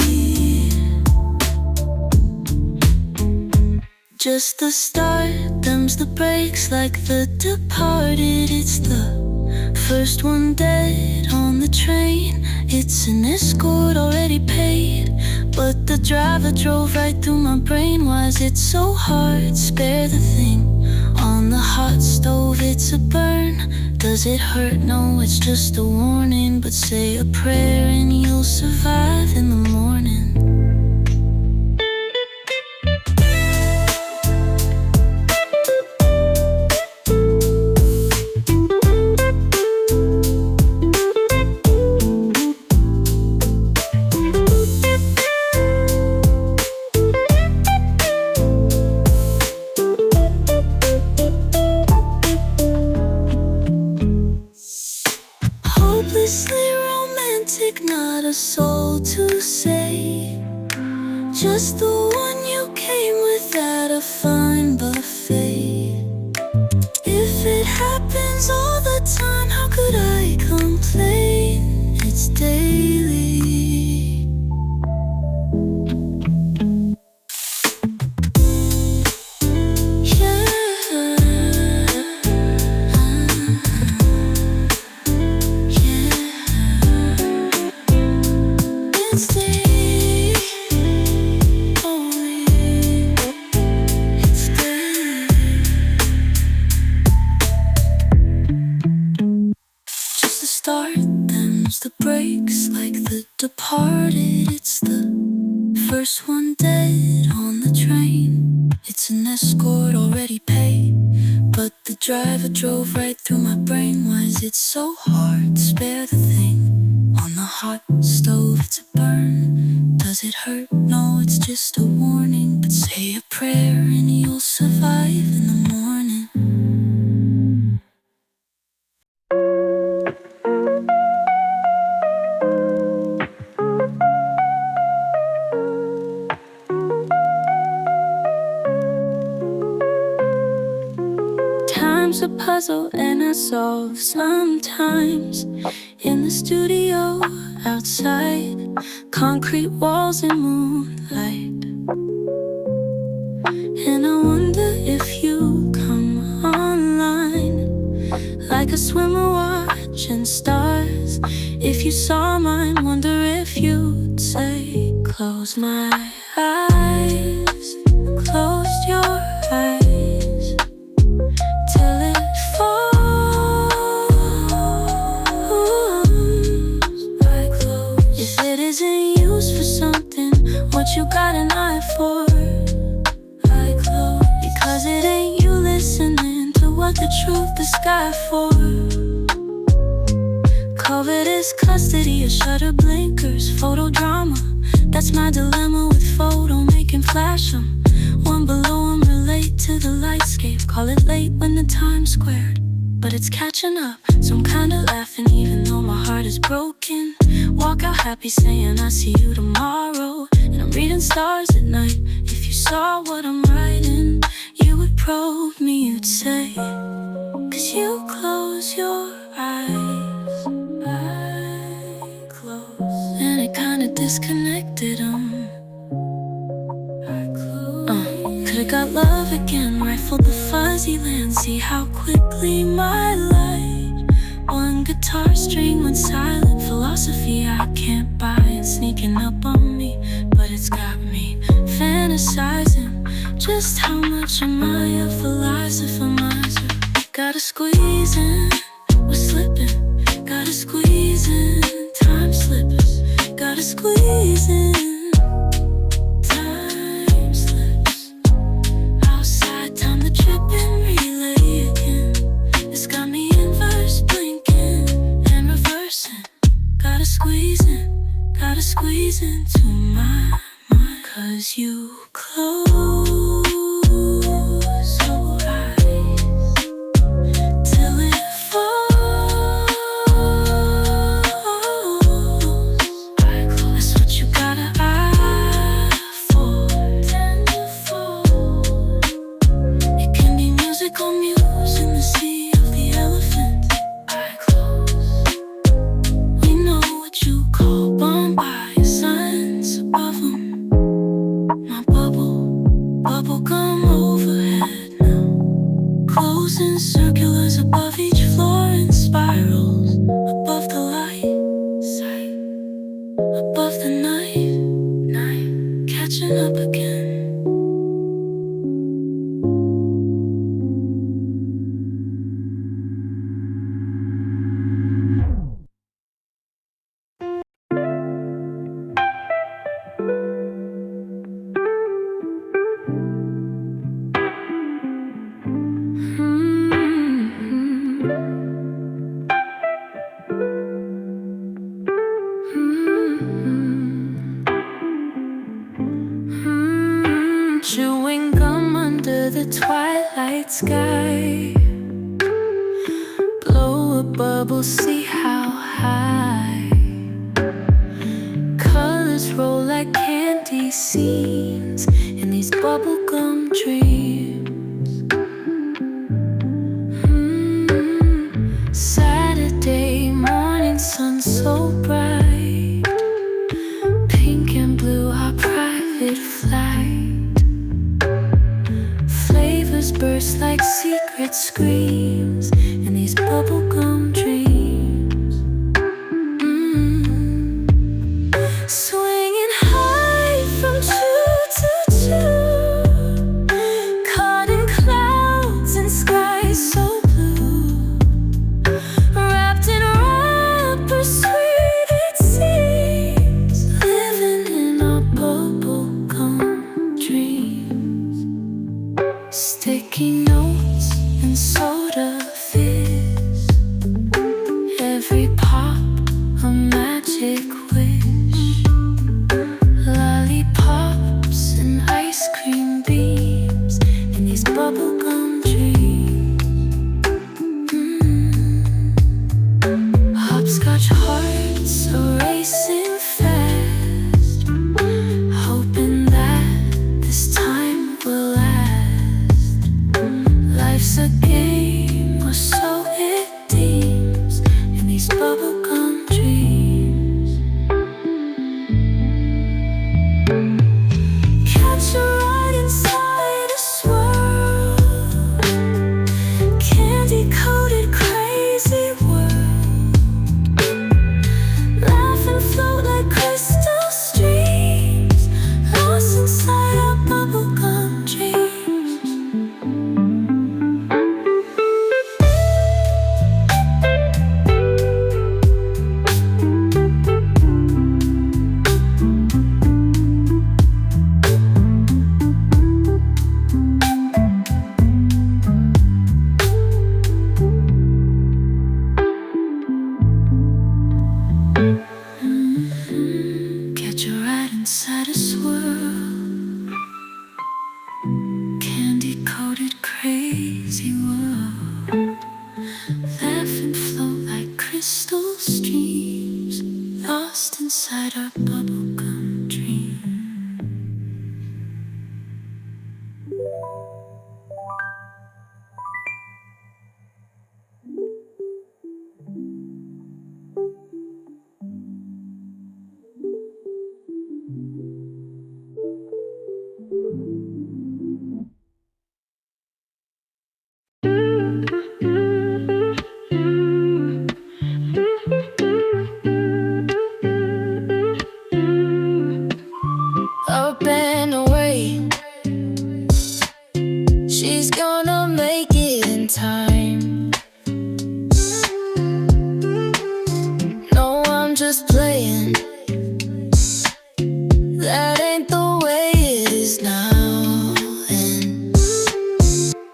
Speaker 1: Just the start, them's the breaks like The Departed. It's the first one dead on the train. It's an escort already paid, but the driver drove right through my brain. Why is it so hard? Spare the thing on the hot stove, it's a burn. Does it hurt? No, it's just a warning. But say a prayer and you'll survive in the morning. Hopelessly romantic, not not a soul to say, just the one you came with at a fine buffet. If it happens all the time, how could I complain? It's daily. The brakes like the departed. It's the first one dead on the train. It's an escort already paid, but the driver drove right through my brain. Why is it so hard to spare the thing on the hot stove to burn? Does it hurt? No, it's just a warning. But say a prayer and you'll survive in the morning. Time's a puzzle and I solve sometimes. In the studio, outside, concrete walls and moonlight. And I wonder if you come online, like a swimmer watching stars. If you saw mine, wonder if you'd say, close my eyes, closed your eyes, till it falls. I close. If it isn't used for something, what you got an eye for? I close. Because it ain't you listening to what the truth is sky for. Covetous custody, a shutter blinkers, photo drama. That's my dilemma with photo making flash 'em. One below 'em relate to the lightscape. Call it late when the time's squared, but it's catching up. So I'm kinda laughing even though my heart is broken. Walk out happy saying I see you tomorrow. And I'm reading stars at night. If you saw what I'm writing, you would probe me, you'd say, 'cause you close your eyes, I close. And it kinda disconnected 'em. Could've got love again, rifled the fuzzy land. See how quickly my light, one guitar string went silent. Philosophy I can't buy, it's sneaking up on me, but it's got me fantasizing. Just how much am I a philosopher-miser? Gotta squeeze in, we're slipping. Gotta squeeze in, time slips. Gotta squeeze in, time slips. Outside, time to trip and relay again. It's got me inverse, blinking and reversing. Gotta squeeze into my mind. 'Cause you close your eyes till it falls. That's what you got an eye for. Tender fall. It can be musical muse in the sea of the elephant. I close. We know what you call Bombay, suns above 'em. My bubblegum overhead now. Closing circulars above each floor and spirals. Above the light, sight. Above the night, catching up again. Chewing gum under the twilight sky. Blow a bubble, see how high. hearts roll like candy scenes in these bubblegum dreams. Saturday morning sun so bright, pink and blue our private flight. Flavors burst like secret screams in these bubblegum dreams. Swinging high from two to two, caught in clouds and skies so blue, wrapped in wrappers sweet it seems, living in our bubblegum dreams. Sticky notes and soda fizz, every pop a magic wish, lollipops and ice cream beams in these bubblegum dreams. Hopscotch hearts are racing fast, hoping that this time will last. Life's a game, or so it deems, in these bubblegum dreams. Catch a ride inside a swirl, candy-coated crazy world. Laugh and float like crystal streams, lost inside our bubblegum dreams. Catch a ride inside a swirl, candy-coated crazy world. Laugh and float like crystal streams, lost inside our bubblegum dream. Up and away, she's gonna make it in time. No, I'm just playing, that ain't the way it is now. And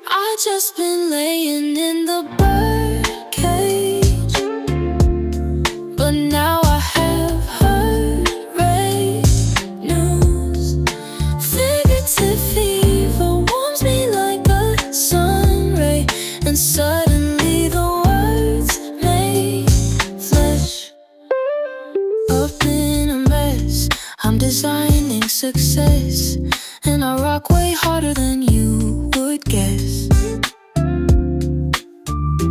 Speaker 1: I just been laying in the bird cage, but now I have heard news. Figurative fever warms me like a sun ray, and suddenly the words make flesh. Up in a mess, I'm designing success, and I rock way harder than you would guess.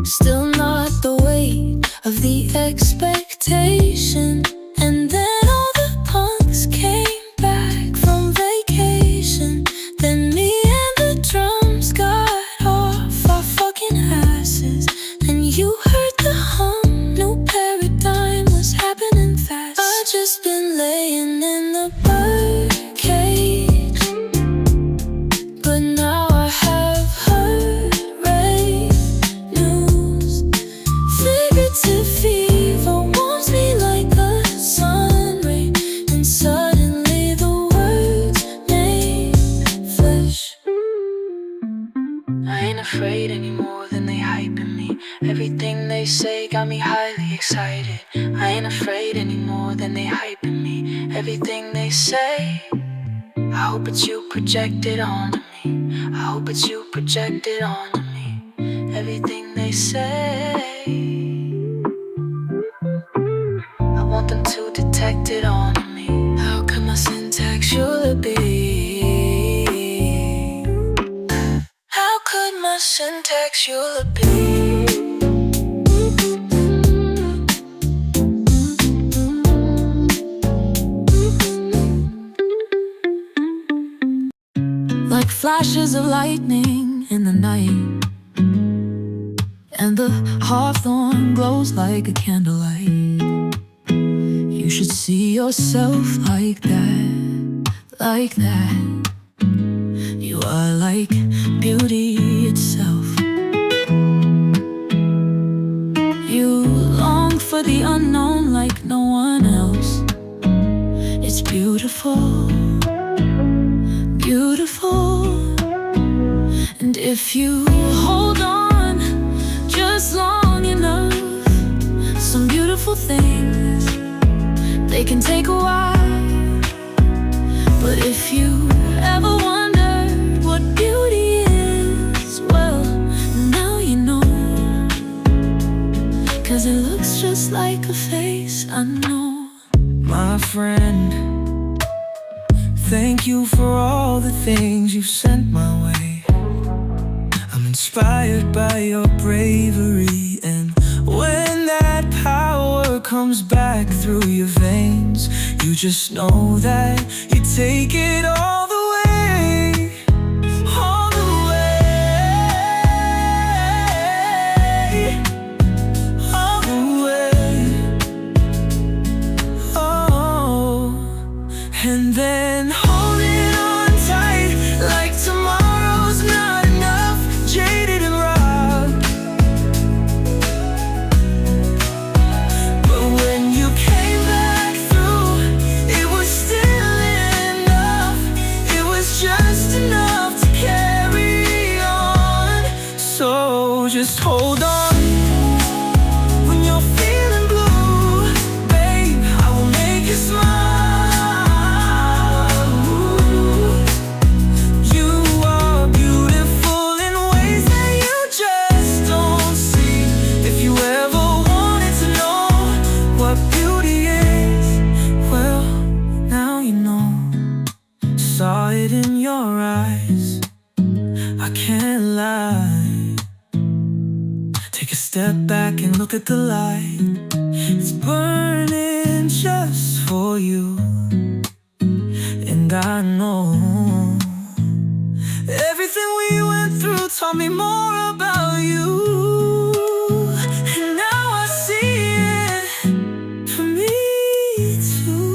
Speaker 1: Still not the weight of the expectation. And then all the punks came back from vacation. Then me and the drums got off our fucking asses, and you heard the hum. New paradigm was happening fast. I just been laying in the bird cage, but now I have heard news. Figurative fever warms me like a sun ray, and suddenly the words made flesh. I ain't afraid anymore than they hyping me. Everything they say got me highly excited. I ain't afraid anymore than they hyping me. Everything they say, I hope it's you projected onto me. I hope it's you projected onto me. Everything they say, I want them to detect it onto me. How come
Speaker 2: syntax you'll appear.
Speaker 1: Like flashes of lightning in the night, and the hawthorn glows like a candlelight. You should see yourself like that, like that. You are like beauty itself. You long for the unknown like no one else. It's beautiful, beautiful. And if you hold on just long enough, some beautiful things, they can take a while. But if you ever wondered what beauty is, well, now you know. 'Cause it looks just like a face I know.
Speaker 2: My friend, thank you for all the things you've sent my way. I'm inspired by your bravery, and when that power comes back through your veins, you just know that you take it all the way, all the way, all the way. Oh, and then holding on tight like tomorrow's not enough, jaded and robbed. But when you came back through, it was still enough. It was just enough to carry on. So just hold on. When you're feeling blue, babe, I will make you smile. You are beautiful in ways that you just don't see. If you ever wanted to know what beauty is, well, now you know. Saw it in your eyes, I can't lie. Take a step back and look at the light. It's burning just for you, and I know everything we went through taught me more about you. And now I see it for me too.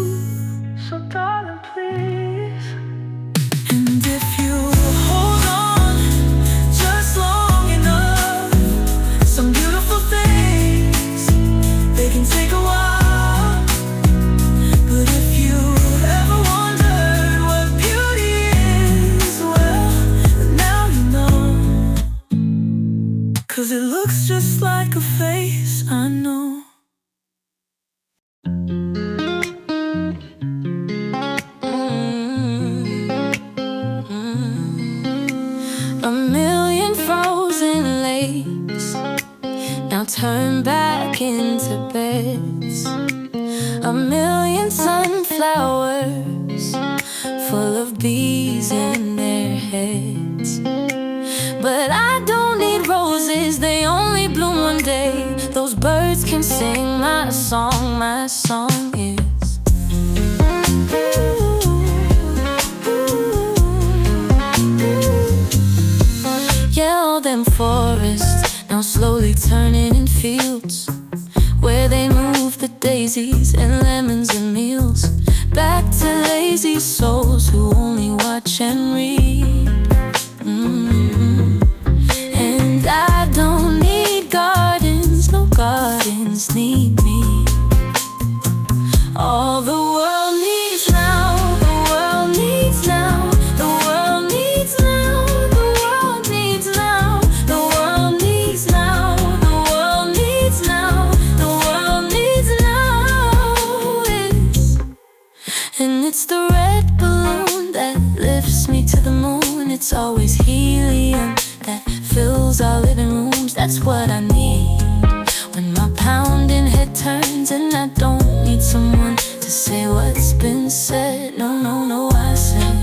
Speaker 2: So darling, please. And if you hold on just long enough, some beautiful things, they can take a while. But if you ever wondered what beauty is, well, now you know. 'Cause it looks just like a face I know.
Speaker 1: A million frozen lakes now turn back into beds. A million sunflowers full of bees in their heads. But I don't need roses, they only bloom one day. Those birds can sing my song is. Yeah, all them forests now slowly turning in fields where they move the daisies and lemons and meals. Back to lazy souls who only watch and read. And I don't need gardens, no gardens need me. All the world needs now, the world needs now, the world needs now, the world needs now, the world needs now, the world needs now, the world needs now. And it's the red balloon that lifts me to the moon. It's always helium that fills our living rooms. That's what I need when my pounding head turns, and I don't need someone to say what's been said. No, no, no, I said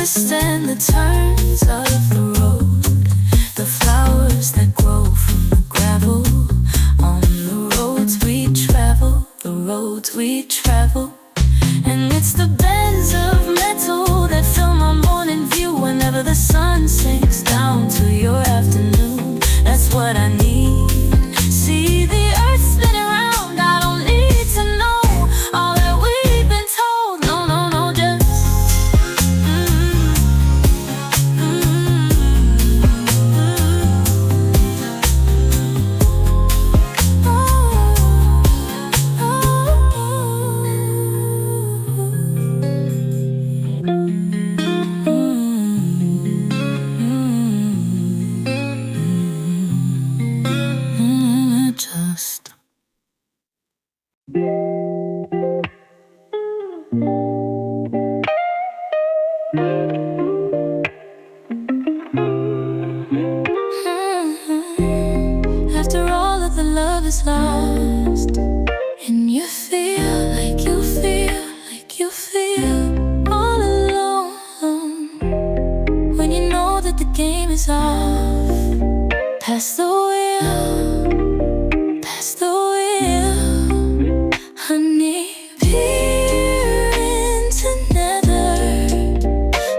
Speaker 1: twists and the turns of the road, the flowers that grow from the gravel. On the roads we travel, the roads we travel. And it's the bends of metal that fill my morning view. Whenever the sun sinks down to your afternoon, that's what I need. See the earth spinning round, I don't need to know all that we've been told. No, no, no, just just after all of the love is lost, and you feel like you feel all alone, when you know that the game is off, pass the wheel, pass the wheel, honey. Peer into nether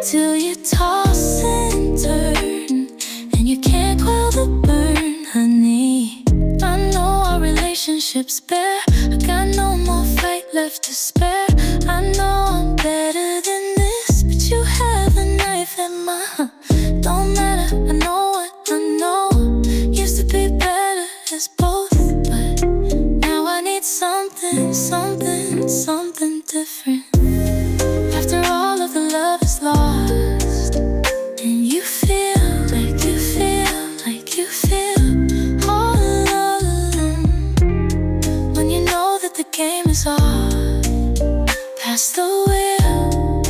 Speaker 1: till you toss and turn, and you can't quell the burn, honey. I know our relationship's bare, I got no more fight left to spare. I know I'm better than this, but you have a knife at my don't matter, I know what I know. Used to be better as both, but now I need something, something, something different. After all of the love is lost, and you feel like you feel all alone, when you know that the game is off, pass the wheel,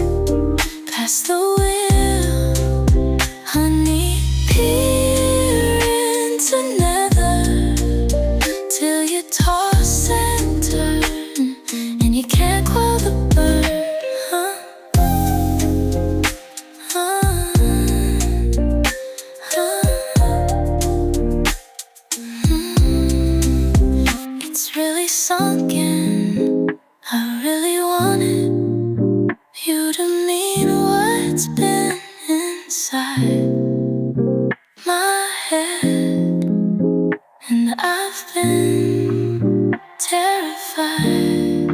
Speaker 1: pass the wheel, honey. Peer into nether till you toss and turn, and you can't quell the burn, It's really sunken, I really wanted you to mean what's been inside my head, and I've been terrified.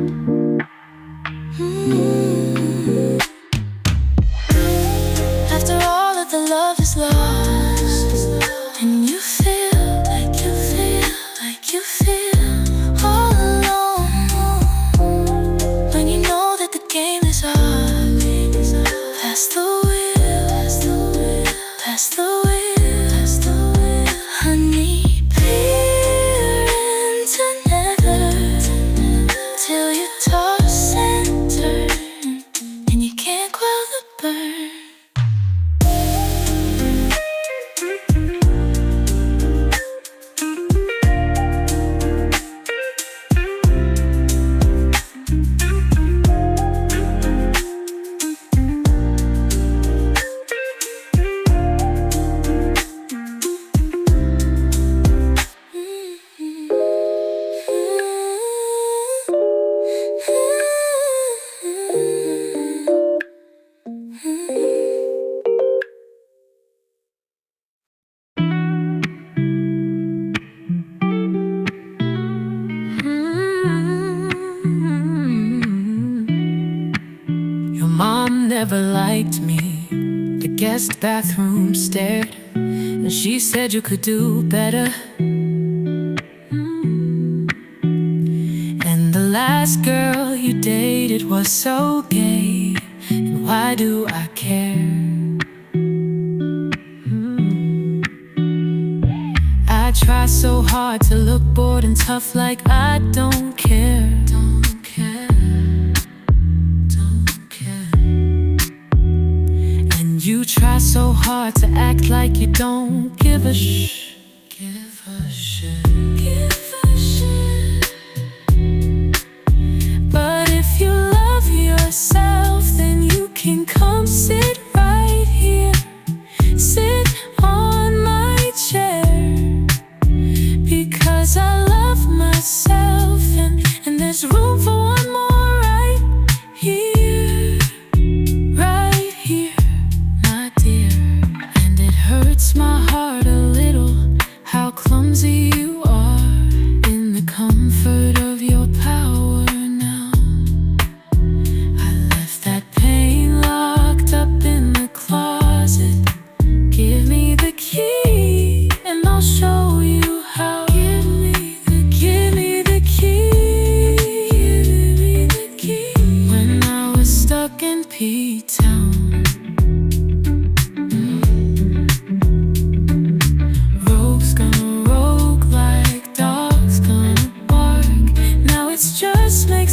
Speaker 1: After all of the love is lost, and you feel like you feel all alone, when you know that the game is off, pass the wheel, pass the wheel, honey. Peer into nether till you toss and turn, and you can't quell the burn. Your mom never liked me. The guest bathroom stared, and she said you could do better. And the last girl you dated was so gay, and why do I care? I try so hard to look bored and tough, like I don't care. And you try so hard to act like you don't give a shit. But if you love yourself, then you can come sit right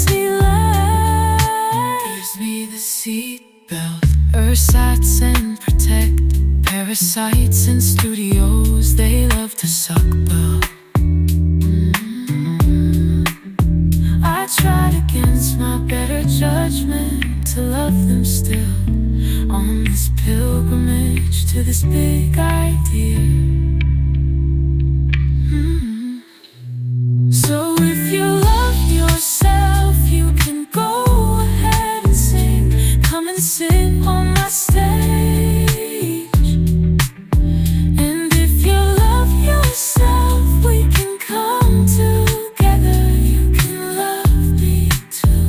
Speaker 1: me laugh, gives me the seatbelt. Ersatz and protect, parasites in studios, they love to suck well. I tried against my better judgment to love them still, on this pilgrimage to this big idea. So if you love yourself, you can go ahead and sing. Come and sit on my stage. And if you love yourself, we can come together. You can love me too.